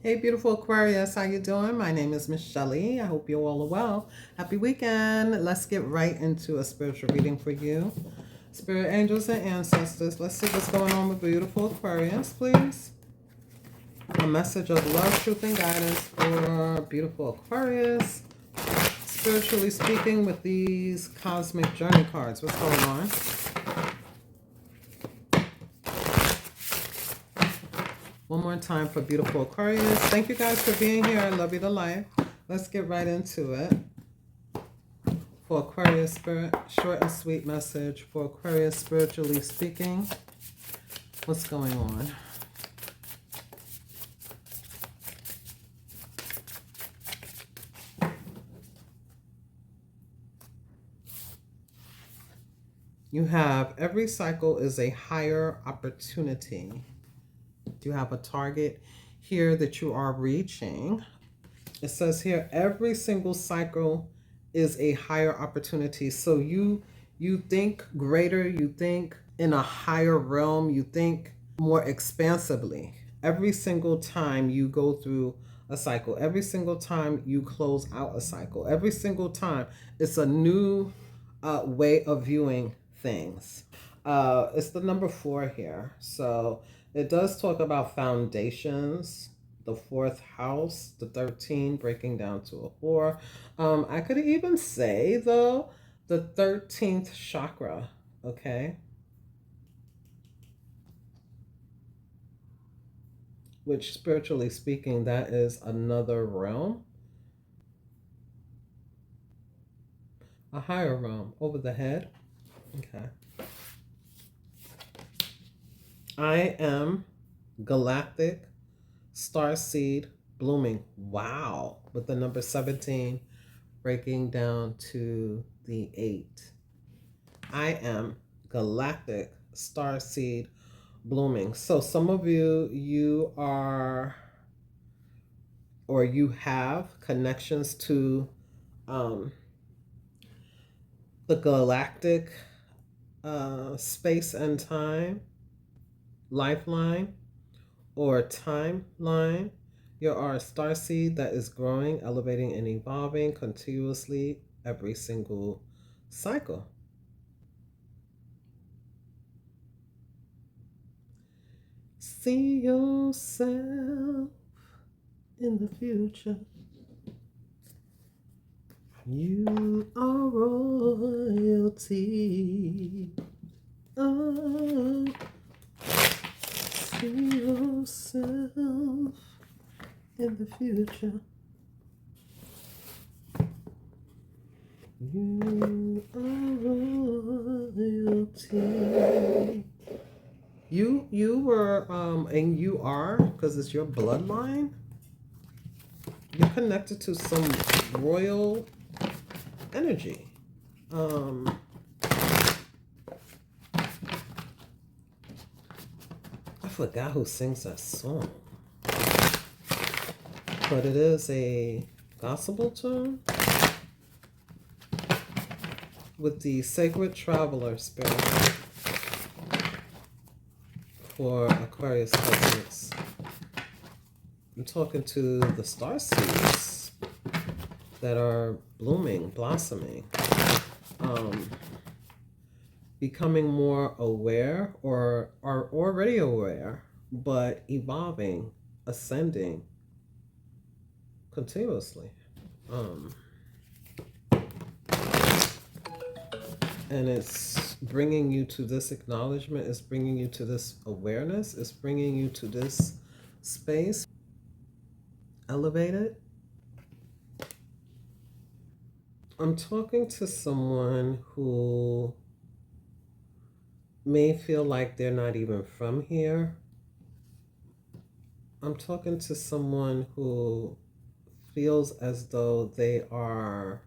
Hey, beautiful Aquarius, how you doing? My name is Miss Shelley. I hope you all are well. Happy weekend. Let's get right into a spiritual reading for you. Spirit angels and ancestors, let's see what's going on with beautiful Aquarius, please. A message of love, truth, and guidance for beautiful Aquarius. Spiritually speaking with these cosmic journey cards. What's going on? One more time for beautiful Aquarius. Thank you guys for being here. I love you to life. Let's get right into it. For Aquarius spirit, short and sweet message for Aquarius spiritually speaking. What's going on? You have every cycle is a higher opportunity. You have a target here that you are reaching. It says here every single cycle is a higher opportunity. So you think greater, you think in a higher realm, you think more expansively. Every single time you go through a cycle, every single time you close out a cycle, every single time it's a new way of viewing things. It's the number 4 here. So it does talk about foundations, the 4th house, the 13 breaking down to a 4. I could even say, though, the 13th chakra, okay? Which, spiritually speaking, that is another realm, a higher realm over the head. Okay. I am Galactic, Starseed, blooming. Wow. With the number 17 breaking down to the 8. I am Galactic, Starseed, blooming. So some of you are, or you have connections to the galactic space and time lifeline or timeline. You are a starseed that is growing, elevating, and evolving continuously every single cycle. See yourself in the future. You are royalty. Oh, see yourself in the future. You are royalty. You were and you are, because it's your bloodline. You're connected to some royal energy. I forgot who sings that song, but it is a gospel tune with the sacred traveler spirit for Aquarius cosmics. I'm talking to the star seeds that are blooming, blossoming, becoming more aware or are already aware, but evolving, ascending continuously. And it's bringing you to this acknowledgement, it's bringing you to this awareness, it's bringing you to this space, elevated. I'm talking to someone who may feel like they're not even from here. I'm talking to someone who feels as though they are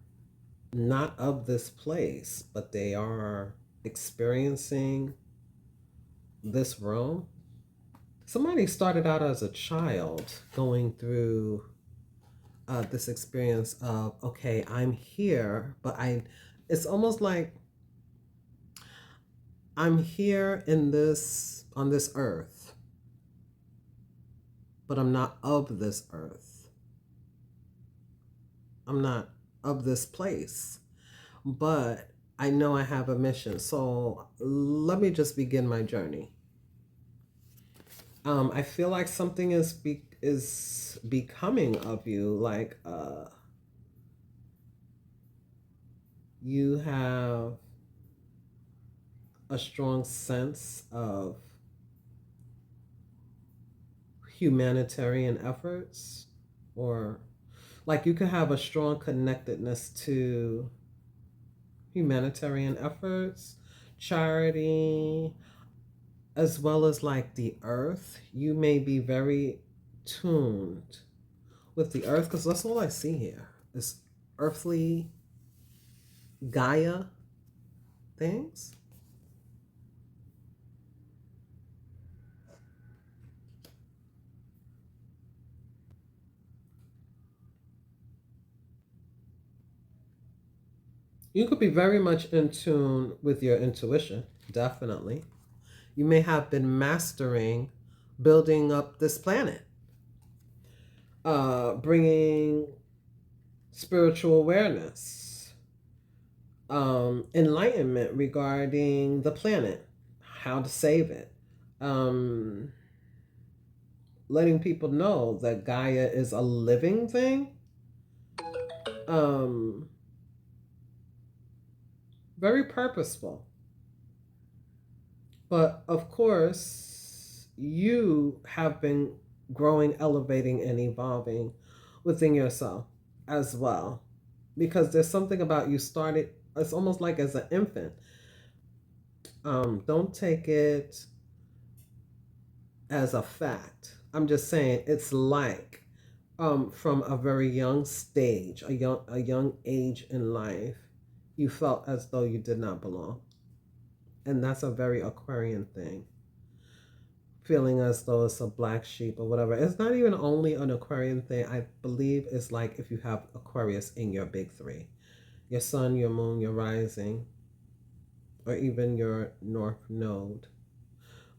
not of this place, but they are experiencing this realm. Somebody started out as a child going through this experience of, okay, I'm here, but it's almost like I'm here in this, on this earth, but I'm not of this earth. I'm not of this place, but I know I have a mission. So let me just begin my journey. I feel like something is becoming of you. Like you have a strong sense of humanitarian efforts, or like you could have a strong connectedness to humanitarian efforts, charity, as well as like the earth. You may be very tuned with the earth because that's all I see here is earthly Gaia things. You could be very much in tune with your intuition, definitely. You may have been mastering building up this planet, bringing spiritual awareness, enlightenment regarding the planet, how to save it, um, letting people know that Gaia is a living thing. Um, Very purposeful. But of course, you have been growing, elevating, and evolving within yourself as well. Because there's something about you started, it's almost like as an infant. Don't take it as a fact. I'm just saying it's like from a very young stage, a young age in life, you felt as though you did not belong. And that's a very Aquarian thing. Feeling as though it's a black sheep or whatever. It's not even only an Aquarian thing. I believe it's like if you have Aquarius in your big three, your sun, your moon, your rising, or even your north node.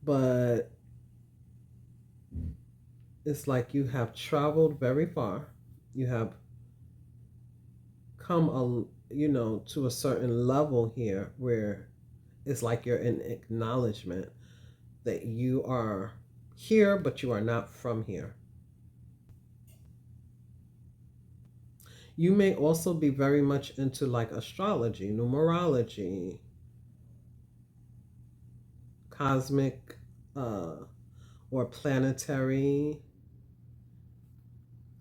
But it's like you have traveled very far. You have come to a certain level here where it's like you're in acknowledgement that you are here, but you are not from here. You may also be very much into like astrology, numerology, cosmic or planetary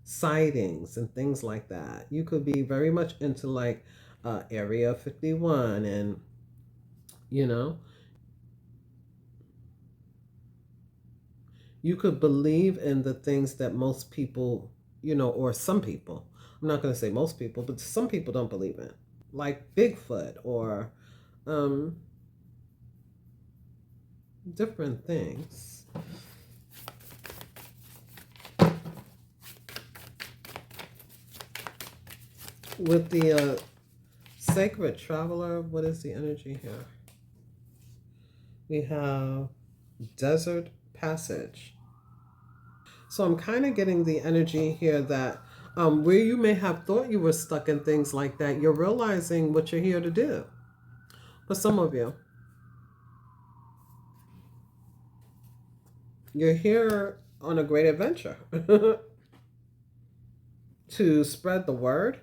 sightings and things like that. You could be very much into like Area 51, and you know, you could believe in the things that most people, or some people, I'm not going to say most people, but some people don't believe in, like Bigfoot or um, different things. With the sacred traveler, what is the energy here? We have desert passage. So I'm kind of getting the energy here that where you may have thought you were stuck in things like that, you're realizing what you're here to do. For some of you, you're here on a great adventure to spread the word.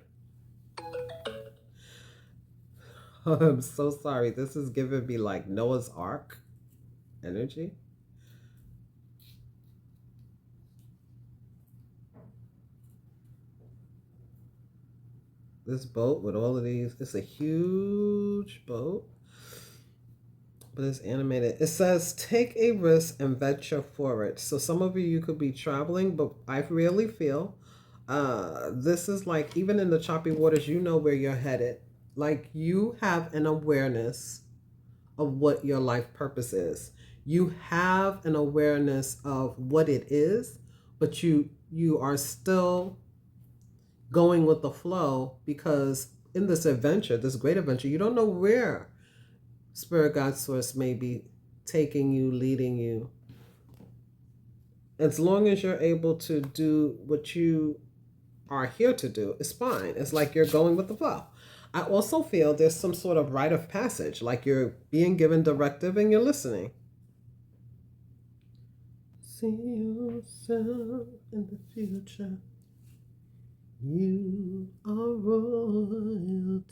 I'm so sorry. This is giving me like Noah's Ark energy. This boat with all of these, it's a huge boat, but it's animated. It says, take a risk and venture forward. So some of you could be traveling, but I really feel this is like, even in the choppy waters, you know where you're headed. Like you have an awareness of what your life purpose is. You have an awareness of what it is, but you are still going with the flow because in this adventure, this great adventure, you don't know where Spirit God Source may be taking you, leading you. As long as you're able to do what you are here to do, it's fine. It's like you're going with the flow. I also feel there's some sort of rite of passage, like you're being given directive and you're listening. See yourself in the future. You are royalty.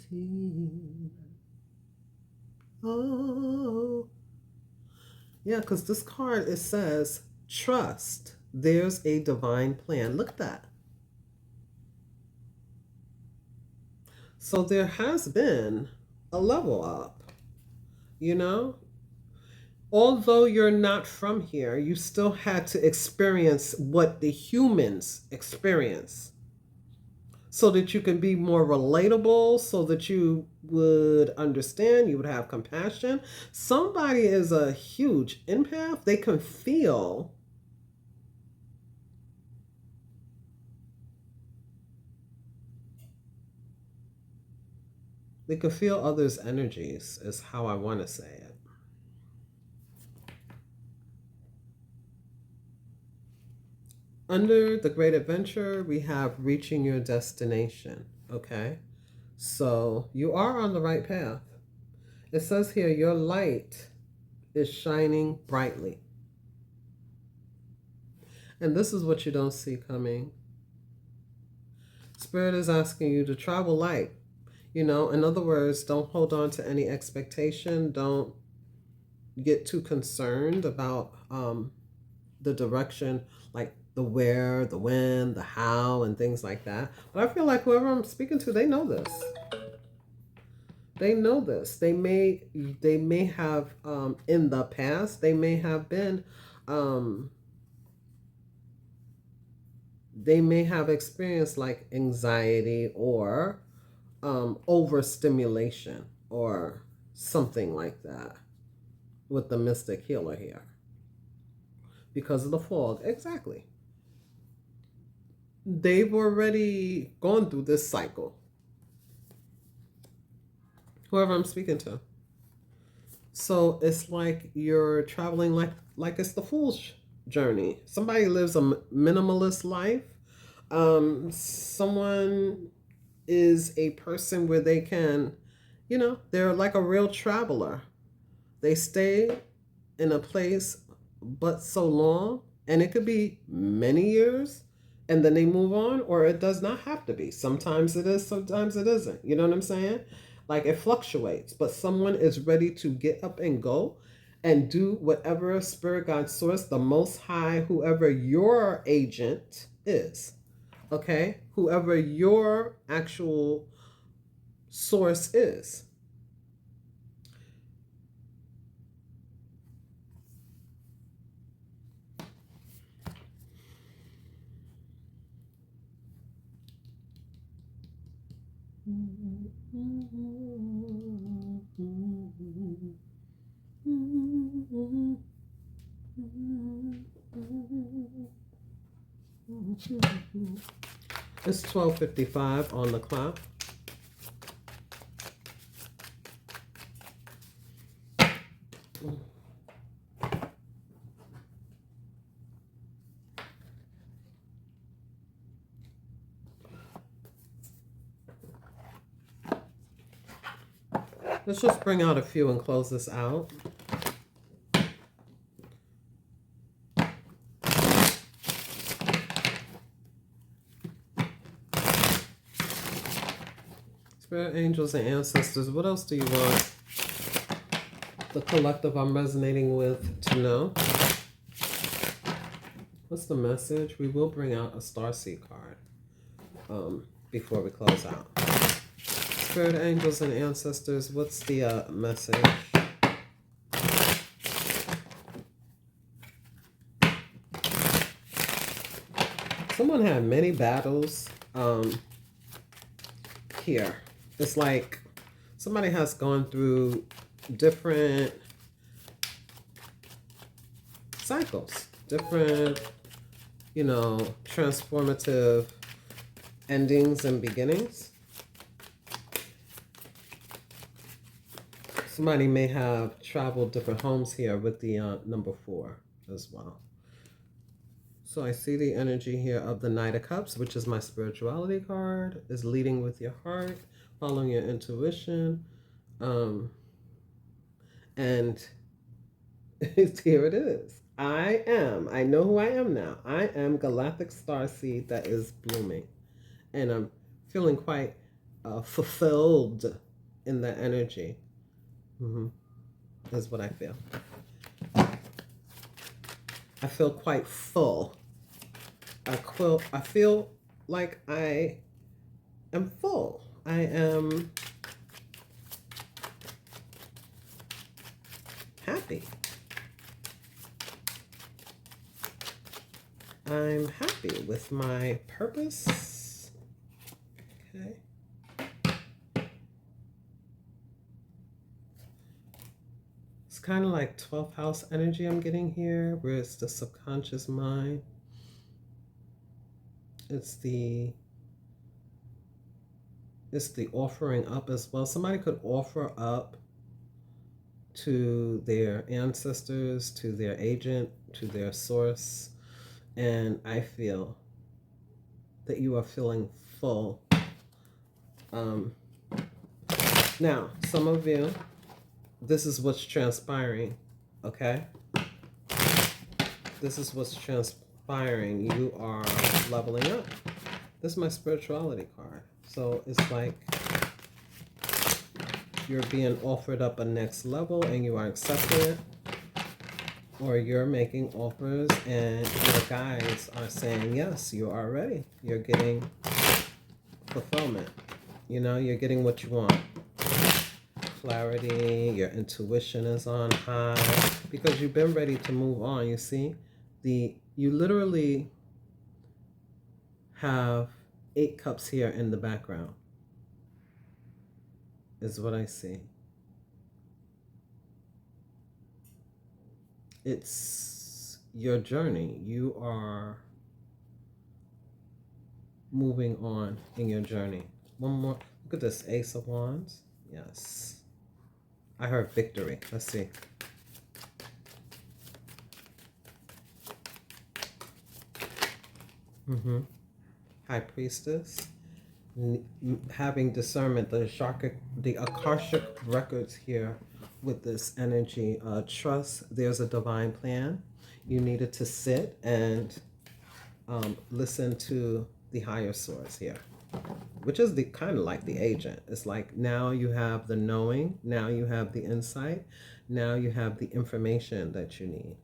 Oh. Yeah, because this card, it says, trust. There's a divine plan. Look at that. So there has been a level up, you know? Although you're not from here, you still had to experience what the humans experience so that you can be more relatable, so that you would understand, you would have compassion. Somebody is a huge empath. They can feel others' energies, is how I want to say it. Under the Great Adventure, we have reaching your destination. Okay? So you are on the right path. It says here, your light is shining brightly. And this is what you don't see coming. Spirit is asking you to travel light. You know, in other words, don't hold on to any expectation. Don't get too concerned about the direction, like the where, the when, the how, and things like that. But I feel like whoever I'm speaking to, they know this. They know this. They may have in the past, they may have been they may have experienced like anxiety or overstimulation or something like that with the mystic healer here because of the fog. Exactly. They've already gone through this cycle. Whoever I'm speaking to. So it's like you're traveling like it's the fool's journey. Somebody lives a minimalist life. Someone is a person where they can, they're like a real traveler. They stay in a place but so long, and it could be many years, and then they move on, or it does not have to be. Sometimes it is, sometimes it isn't. You know what I'm saying? Like it fluctuates, but someone is ready to get up and go and do whatever spirit, God, source, the most high, whoever your agent is. Okay? Whoever your actual source is. It's 12:55 on the clock. Let's just bring out a few and close this out. Spirit, angels, and ancestors, what else do you want the collective I'm resonating with to know? What's the message? We will bring out a Starseed card before we close out. Spirit, angels, and ancestors, what's the message? Someone had many battles here. It's like somebody has gone through different cycles, different, transformative endings and beginnings. Somebody may have traveled different homes here with the number 4 as well. So I see the energy here of the Knight of Cups, which is my spirituality card, is leading with your heart, following your intuition. And here it is. I know who I am now. I am Galactic Starseed that is blooming. And I'm feeling quite fulfilled in that energy. Is what I feel. I feel quite full. I feel like I am full. I am happy. I'm happy with my purpose. Okay. It's kind of like 12th house energy I'm getting here, where it's the subconscious mind. It's the offering up as well. Somebody could offer up to their ancestors, to their agent, to their source. And I feel that you are feeling full. Now, some of you, this is what's transpiring, okay? This is what's transpiring. You are leveling up. This is my spirituality card. So it's like you're being offered up a next level and you are accepting it. Or you're making offers and your guides are saying, yes, you are ready. You're getting fulfillment. You know, you're getting what you want. Clarity, your intuition is on high because you've been ready to move on. You see, you literally have 8 cups here in the background, is what I see. It's your journey. You are moving on in your journey. One more. Look at this, Ace of Wands. Yes. I heard victory. Let's see. High Priestess. Having discernment, the Akashic records here with this energy. Trust there's a divine plan. You needed to sit and listen to the higher source here, which is the kind of like the agent. It's like now you have the knowing, now you have the insight, now you have the information that you need.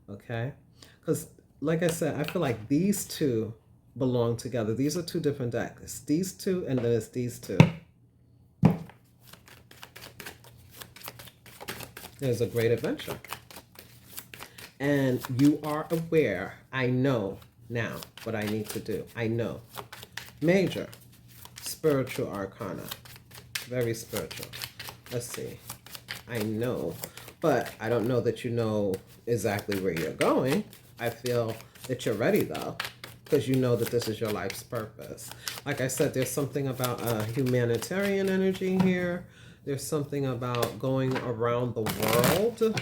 Okay? Because like I said, I feel like these two belong together. These are 2 different decks. It's these 2 and then it's these 2. There's a great adventure. And you are aware, I know now what I need to do. I know. Major spiritual arcana. Very spiritual. Let's see. I know. But I don't know that you know exactly where you're going. I feel that you're ready though, because you know that this is your life's purpose. Like I said, there's something about a humanitarian energy here. There's something about going around the world.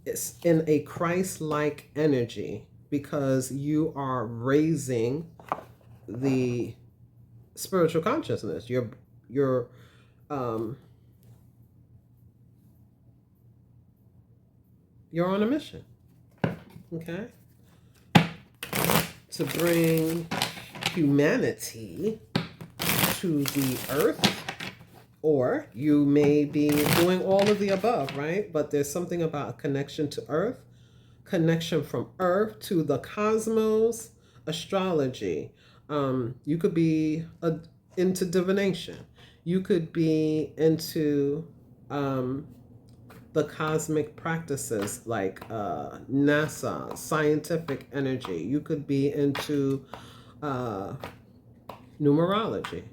It's in a Christ-like energy because you are raising the spiritual consciousness. You're on a mission. Okay? To bring humanity to the earth, or you may be doing all of the above, right? But there's something about a connection to earth, connection from earth to the cosmos, astrology. You could be into divination. You could be into the cosmic practices like NASA, scientific energy. You could be into numerology,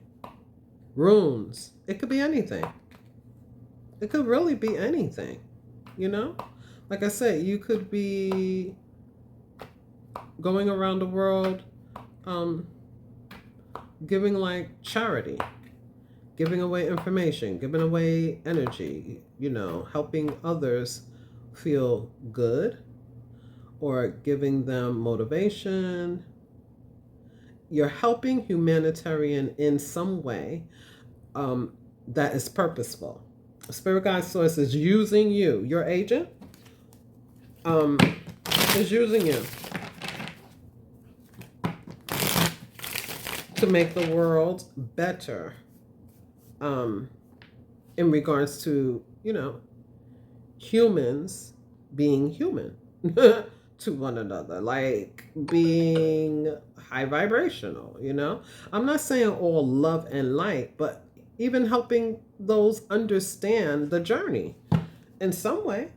runes. It could be anything. It could really be anything, you know? Like I said, you could be going around the world giving like charity, giving away information, giving away energy, you know, helping others feel good. or giving them motivation. You're helping humanitarian in some way that is purposeful. Spirit guide source is using you. Your agent is using you to make the world better in regards to, humans being human to one another, like being high vibrational. I'm not saying all love and light, but even helping those understand the journey in some way.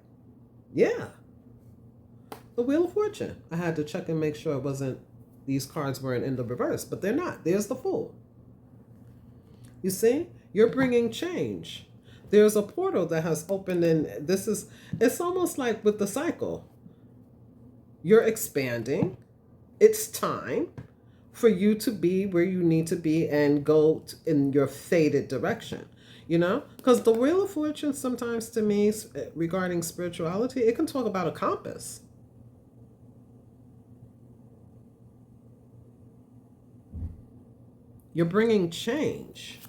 Yeah. The Wheel of Fortune. I had to check and make sure it wasn't, these cards weren't in the reverse, but they're not. There's the Fool. You see? You're bringing change. There's a portal that has opened, and it's almost like with the cycle. You're expanding. It's time for you to be where you need to be and go in your fated direction. Because the Wheel of Fortune sometimes, to me, regarding spirituality, it can talk about a compass. You're bringing change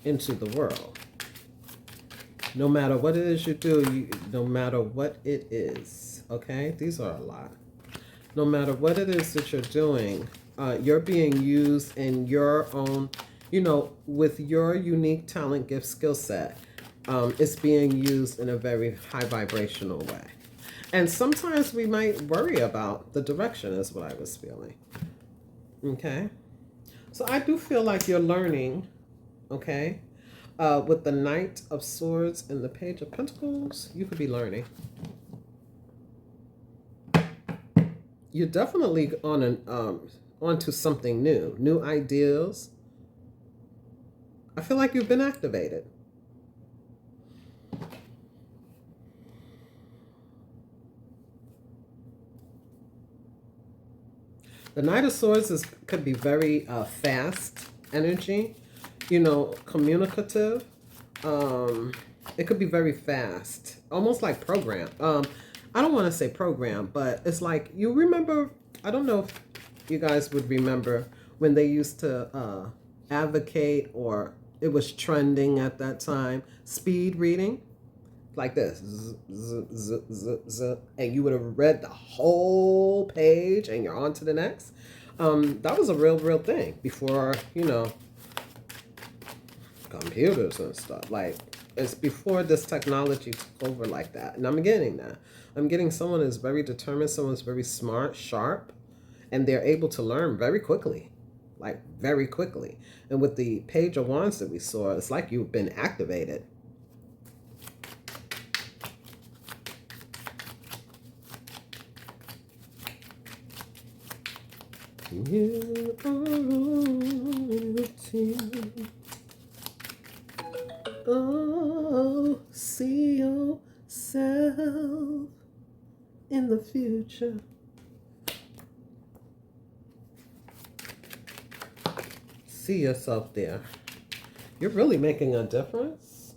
into the world. No matter what it is you do, no matter what it is, okay? These are a lot. No matter what it is that you're doing, you're being used in your own, with your unique talent, gift, skill set. It's being used in a very high vibrational way. And sometimes we might worry about the direction, is what I was feeling. Okay? So I do feel like you're learning, okay? With the Knight of Swords and the Page of Pentacles, you could be learning. You're definitely onto something new ideas. I feel like you've been activated. The Knight of Swords could be very fast energy, communicative. It could be very fast, almost like program. I don't want to say program, but it's like, you remember, I don't know if you guys would remember when they used to advocate, or it was trending at that time, speed reading. Like this, and you would have read the whole page and you're on to the next. That was a real thing before, computers and stuff. Like, it's before this technology took over like that. And I'm getting that. I'm getting someone who's very determined, someone who's very smart, sharp, and they're able to learn very quickly. Like, very quickly. And with the Page of Wands that we saw, it's like you've been activated. You are royalty. Oh, see yourself in the future. See yourself there. You're really making a difference.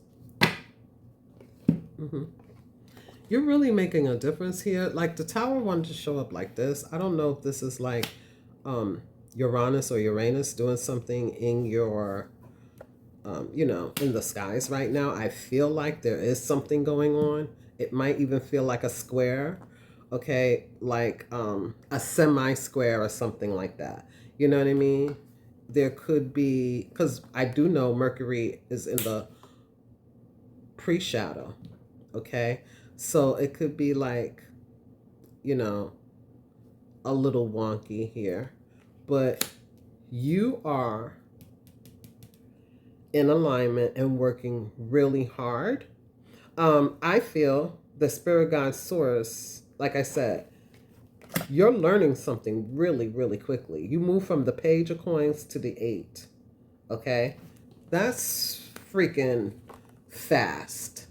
You're really making a difference here. Like, the Tower wanted to show up like this. I don't know if this is like Uranus or Uranus doing something in your, in the skies right now. I feel like there is something going on. It might even feel like a square, okay? Like a semi-square or something like that. You know what I mean? There could be, because I do know Mercury is in the pre-shadow, okay? So it could be like, a little wonky here, but you are in alignment and working really hard. I feel the Spirit Guide Source, like I said, you're learning something really quickly. You move from the Page of Coins to the 8, okay? That's freaking fast,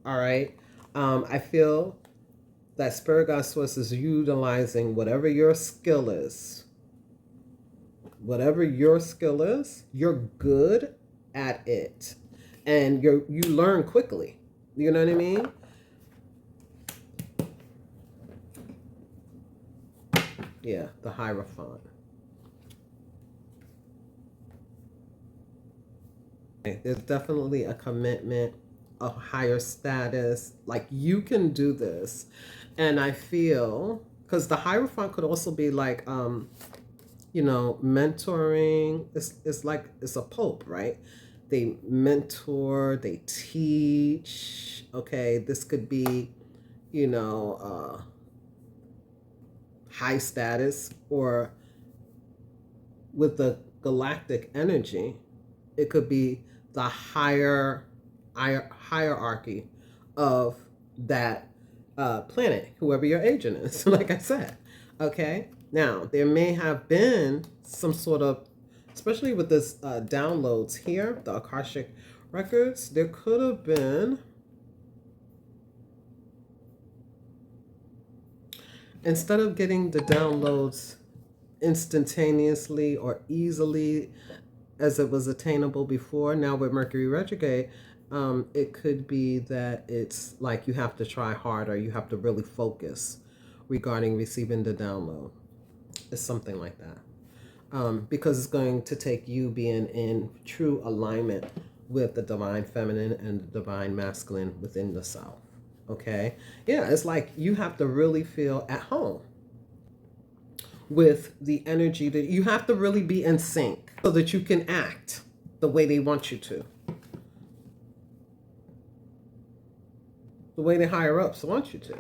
all right? I feel that Spirit Guide Source is utilizing whatever your skill is. Whatever your skill is, you're good at it. And you learn quickly. You know what I mean? Yeah, the Hierophant. Okay, there's definitely a commitment, a higher status. Like you can do this. And I feel, because the Hierophant could also be like, mentoring. It's like it's a pope, right? They mentor, they teach. Okay, this could be, you know, high status, or with the galactic energy, it could be the hierarchy of that planet, whoever your agent is, like I said. Okay, now there may have been some sort of, especially with this downloads here, the Akashic records, there could have been, instead of getting the downloads instantaneously or easily as it was attainable before, now with Mercury retrograde, it could be that it's like you have to try harder, you have to really focus regarding receiving the download. It's something like that. Because it's going to take you being in true alignment with the divine feminine and the divine masculine within the self. Okay? Yeah, it's like you have to really feel at home with the energy, that you have to really be in sync so that you can act the way they want you to, the way the higher ups want you to.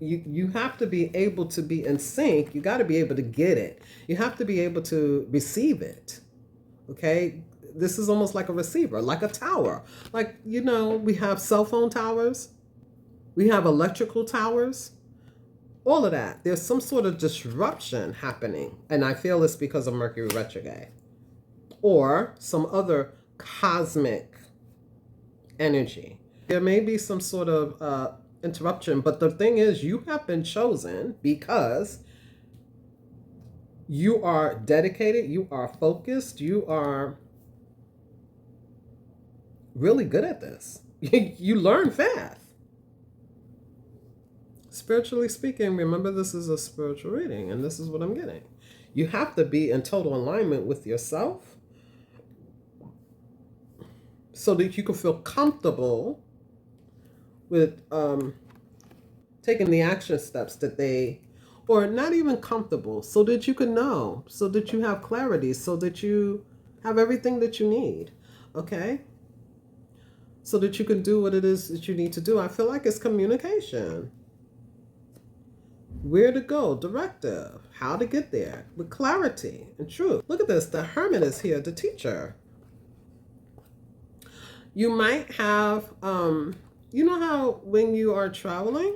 You have to be able to be in sync. You got to be able to get it. You have to be able to receive it. Okay? This is almost like a receiver, like a tower. Like, we have cell phone towers, we have electrical towers, all of that. There's some sort of disruption happening. And I feel it's because of Mercury retrograde or some other cosmic energy. There may be some sort of interruption, but the thing is, you have been chosen because you are dedicated, you are focused, you are really good at this. You learn fast. Spiritually speaking, remember, this is a spiritual reading, and this is what I'm getting. You have to be in total alignment with yourself so that you can feel comfortable with taking the action steps that they, or not even comfortable, so that you can know, so that you have clarity, so that you have everything that you need. Okay? So that you can do what it is that you need to do. I feel like it's communication. Where to go, directive, how to get there with clarity and truth. Look at this, the Hermit is here, the teacher. You might have, you know how when you are traveling,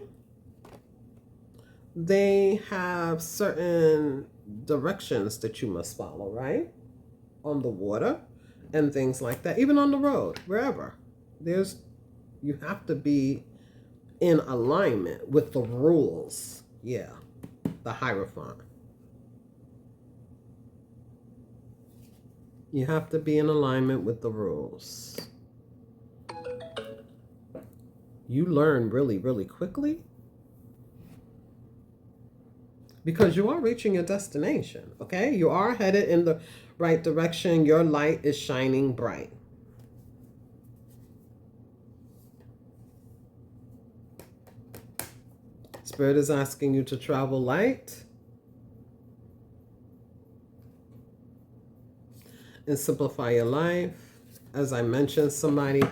they have certain directions that you must follow, right? On the water and things like that, even on the road, wherever. You have to be in alignment with the rules. Yeah, the Hierophant. You have to be in alignment with the rules. You learn really, really quickly because you are reaching your destination, okay? You are headed in the right direction. Your light is shining bright. Spirit is asking you to travel light and simplify your life. As I mentioned, somebody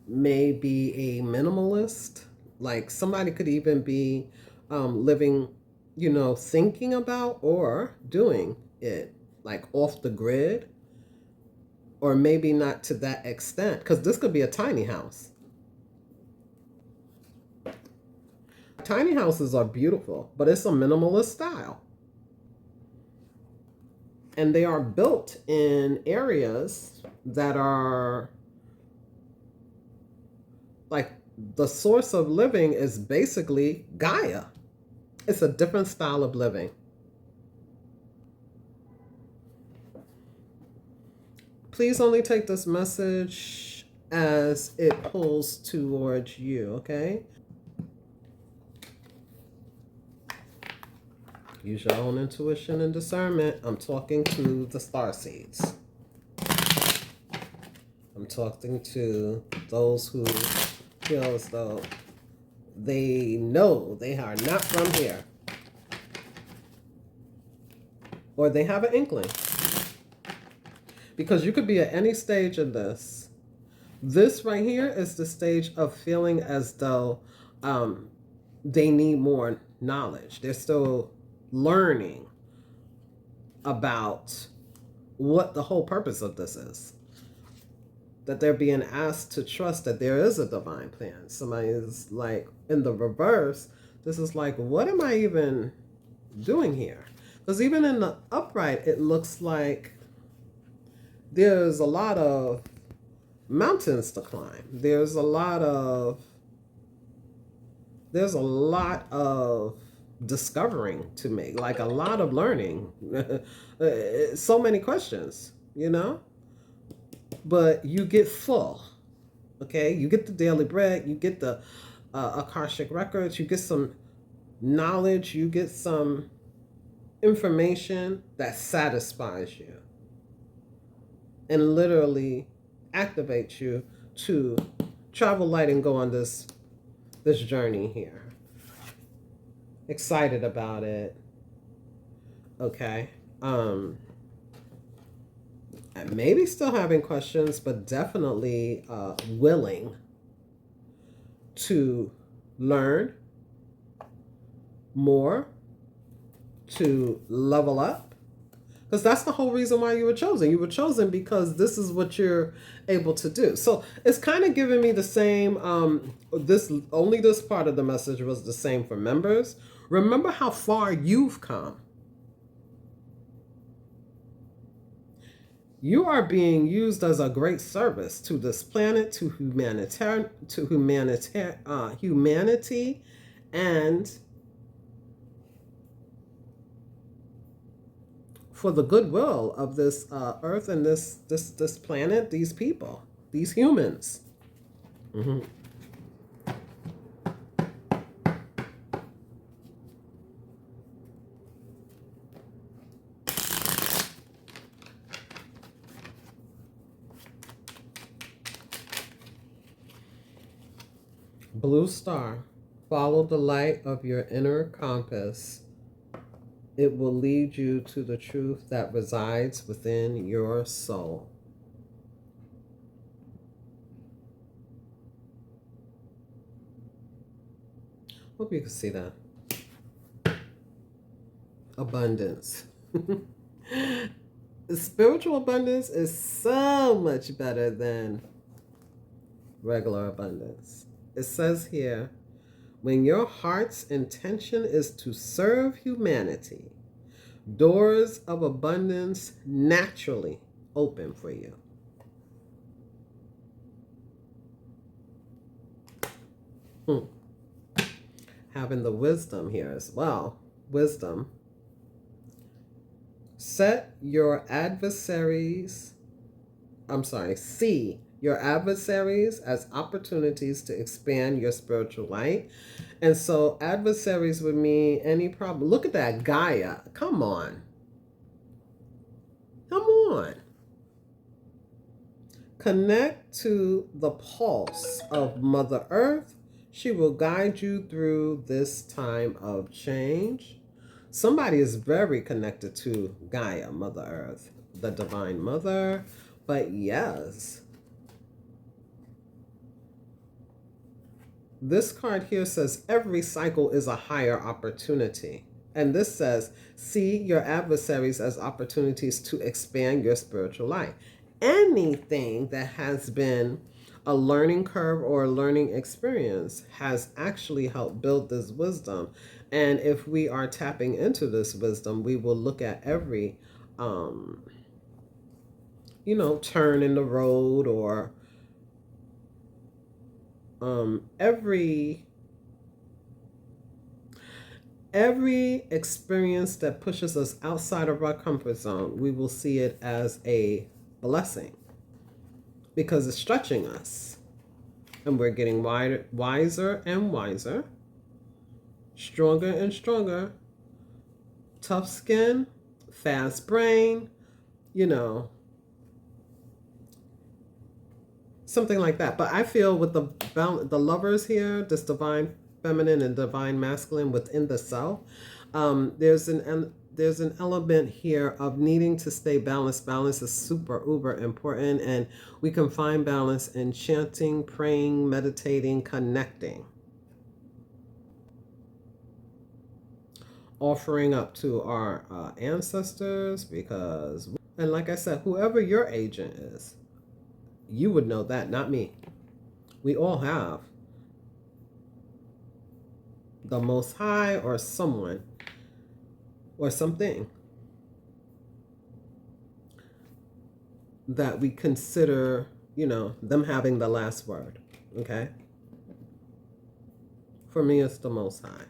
may be a minimalist. Like somebody could even be living, thinking about or doing it like off the grid, or maybe not to that extent, because this could be a tiny house. Tiny houses are beautiful, but it's a minimalist style. And they are built in areas that are like the source of living is basically Gaia. It's a different style of living. Please only take this message as it pulls towards you, okay? Use your own intuition and discernment. I'm talking to the starseeds. I'm talking to those who feel as though they know they are not from here. Or they have an inkling. Because you could be at any stage in this. This right here is the stage of feeling as though they need more knowledge. They're still learning about what the whole purpose of this is. That they're being asked to trust that there is a divine plan. Somebody is like, in the reverse, this is like, what am I even doing here? Because even in the upright, it looks like there's a lot of mountains to climb. There's a lot of discovering to make, like a lot of learning. So many questions, you know? But you get full, okay? You get the daily bread, you get the Akashic records, you get some knowledge, you get some information that satisfies you and literally activates you to travel light and go on this journey here. Excited about it. Okay. Maybe still having questions, but definitely willing to learn more, to level up. Because that's the whole reason why you were chosen. You were chosen because this is what you're able to do. So it's kind of giving me the same, this part of the message was the same for members. Remember how far you've come. You are being used as a great service to this planet, to humanity, and for the goodwill of this earth and this planet, these people, these humans. Mm-hmm. Blue star, follow the light of your inner compass. It will lead you to the truth that resides within your soul. Hope you can see that. Abundance. Spiritual abundance is so much better than regular abundance. It says here, when your heart's intention is to serve humanity, doors of abundance naturally open for you. Having the wisdom here as well. Wisdom. See your adversaries as opportunities to expand your spiritual light. And so adversaries would mean any problem. Look at that Gaia. Come on. Come on. Connect to the pulse of Mother Earth. She will guide you through this time of change. Somebody is very connected to Gaia, Mother Earth, the Divine Mother. But yes, this card here says every cycle is a higher opportunity. And this says, see your adversaries as opportunities to expand your spiritual life. Anything that has been a learning curve or a learning experience has actually helped build this wisdom. And if we are tapping into this wisdom, we will look at every, turn in the road or every experience that pushes us outside of our comfort zone, we will see it as a blessing because it's stretching us and we're getting wiser and wiser, stronger and stronger, tough skin, fast brain, you know, something like that. But I feel with the lovers here, this divine feminine and divine masculine within the self, there's an element here of needing to stay balanced. Balance is super uber important, and we can find balance in chanting, praying, meditating, connecting, offering up to our ancestors, because, and like I said, whoever your agent is, you would know that, not me. We all have the Most High or someone or something that we consider, you know, them having the last word. Okay? For me, it's the Most High.